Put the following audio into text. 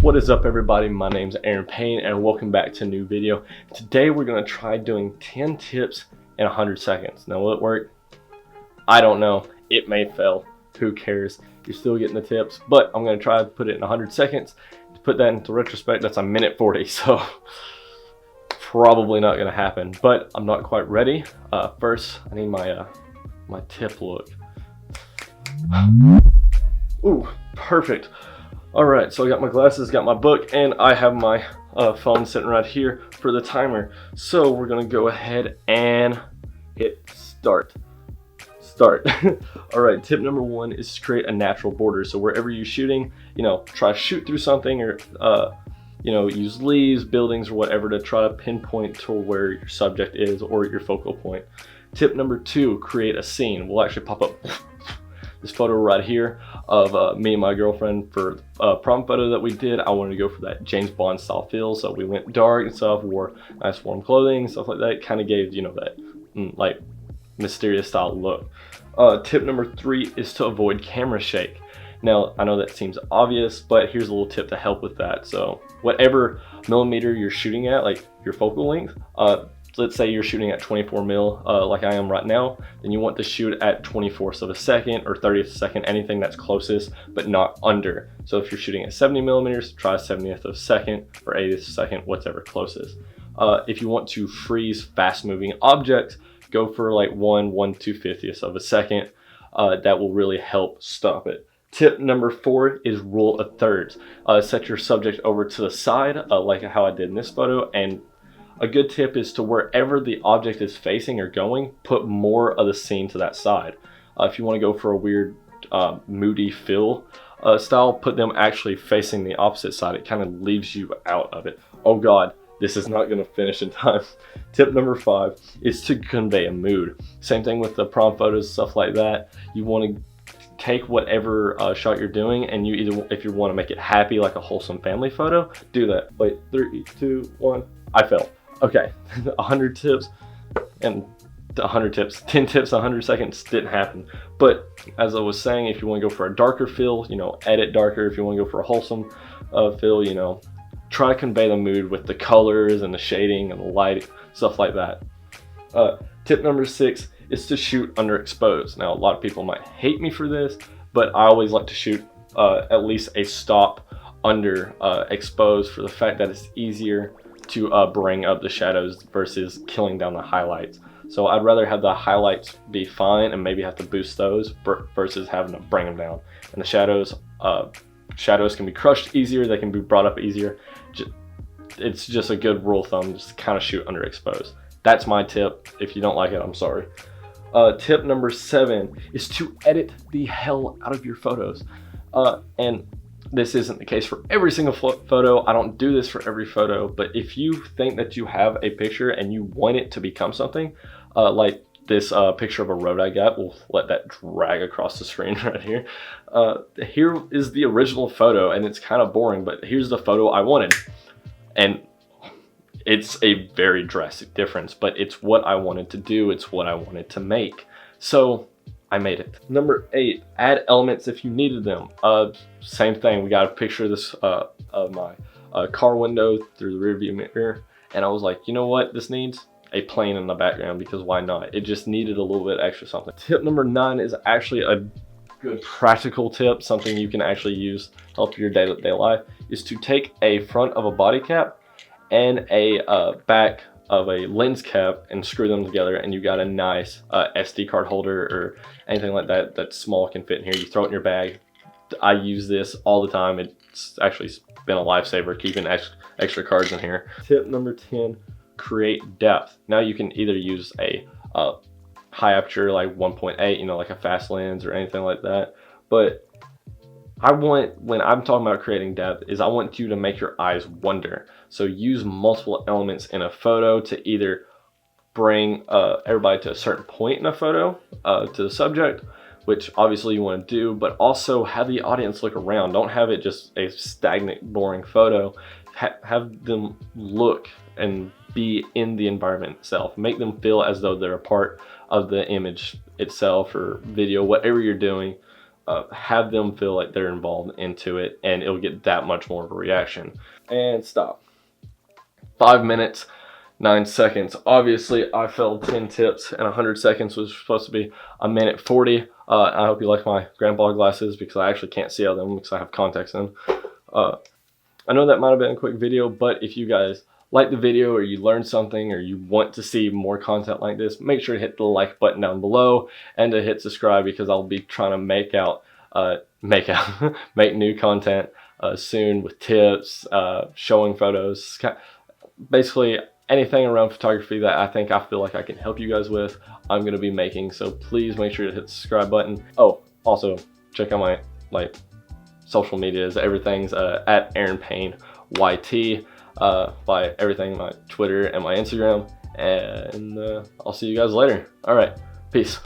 What is up, everybody? My name's Aaron Payne and welcome back to a new video. Today we're going to try doing 10 tips in 100 seconds. Now, will it work? I don't know. It may fail. Who cares? You're still getting the tips, but I'm going to try to put it in 100 seconds. To put that into retrospect, that's a minute 40, so probably not going to happen, but I'm not quite ready. First, I need my tip look. Ooh, perfect. All right, so I got my glasses, got my book, and I have my phone sitting right here for the timer. So we're gonna go ahead and hit start. All right, tip number 1 is to create a natural border. So wherever you're shooting, try to shoot through something, or use leaves, buildings, or whatever to try to pinpoint to where your subject is or your focal point. Tip number 2, create a scene. We'll actually pop up this photo right here of me and my girlfriend for a prom photo that we did. I wanted to go for that James Bond style feel, so we went dark and stuff, wore nice warm clothing, stuff like that. Kind of gave, that like mysterious style look. Tip number 3 is to avoid camera shake. Now, I know that seems obvious, but here's a little tip to help with that. So whatever millimeter you're shooting at, like your focal length, let's say you're shooting at 24 mil, like I am right now, then you want to shoot at 24ths of a second or 30th of a second, anything that's closest, but not under. So if you're shooting at 70 millimeters, try 70th of a second or 80th of a second, whatever closest. If you want to freeze fast moving objects, go for like 1/250th of a second. That will really help stop it. Tip number 4 is rule of thirds. Set your subject over to the side, like how I did in this photo, and a good tip is to wherever the object is facing or going, put more of the scene to that side. If you want to go for a weird moody feel style, put them actually facing the opposite side. It kind of leaves you out of it. Oh God, this is not going to finish in time. Tip number 5 is to convey a mood. Same thing with the prom photos, stuff like that. You want to take whatever shot you're doing, and you either, if you want to make it happy, like a wholesome family photo, do that. Wait, 3, 2, 1. I fell. Okay, 100 tips and 100 tips, 10 tips, 100 seconds didn't happen. But as I was saying, if you want to go for a darker feel, edit darker. If you want to go for a wholesome feel, try to convey the mood with the colors and the shading and the light, stuff like that. Tip number 6 is to shoot underexposed. Now, a lot of people might hate me for this, but I always like to shoot at least a stop under exposed, for the fact that it's easier to bring up the shadows versus killing down the highlights. So I'd rather have the highlights be fine and maybe have to boost those versus having to bring them down. And the shadows can be crushed easier, they can be brought up easier. It's just a good rule of thumb, just kind of shoot underexposed. That's my tip. If you don't like it, I'm sorry. Tip number 7 is to edit the hell out of your photos. And this isn't the case for every single photo. I don't do this for every photo, but if you think that you have a picture and you want it to become something, like this picture of a road I got, we'll let that drag across the screen right here. Here is the original photo, and it's kind of boring, but here's the photo I wanted. And it's a very drastic difference, but it's what I wanted to do. It's what I wanted to make. So I made it. Number 8, add elements if you needed them. Same thing, we got a picture of this of my car window through the rearview mirror, and I was like, you know what, this needs a plane in the background, because why not? It just needed a little bit extra something. Tip number 9 is actually a good practical tip, something you can actually use to help your day-to-day life, is to take a front of a body cap and a back of a lens cap and screw them together, and you got a nice SD card holder or anything like that that's small, can fit in here. You throw it in your bag. I use this all the time. It's actually been a lifesaver, keeping extra cards in here. Tip number 10, create depth. Now you can either use a high aperture like 1.8, like a fast lens or anything like that, but when I'm talking about creating depth, is I want you to make your eyes wonder. So use multiple elements in a photo to either bring everybody to a certain point in a photo, to the subject, which obviously you want to do, but also have the audience look around. Don't have it just a stagnant, boring photo. Have them look and be in the environment itself. Make them feel as though they're a part of the image itself or video, whatever you're doing. have them feel like they're involved into it, and it'll get that much more of a reaction. And stop. 5 minutes, 9 seconds. Obviously, I failed 10 tips, and 100 seconds was supposed to be 1:40. I hope you like my grandpa glasses because I actually can't see out of them because I have contacts in. I know that might have been a quick video, but if you guys like the video or you learned something or you want to see more content like this, make sure to hit the like button down below and to hit subscribe because I'll be trying to make new content soon with tips, showing photos, basically anything around photography that I feel like I can help you guys with, I'm going to be making. So please make sure to hit the subscribe button. Oh, also check out my social medias. Everything's at Aaron Payne YT, by everything, my Twitter and my Instagram. And I'll see you guys later. All right, peace.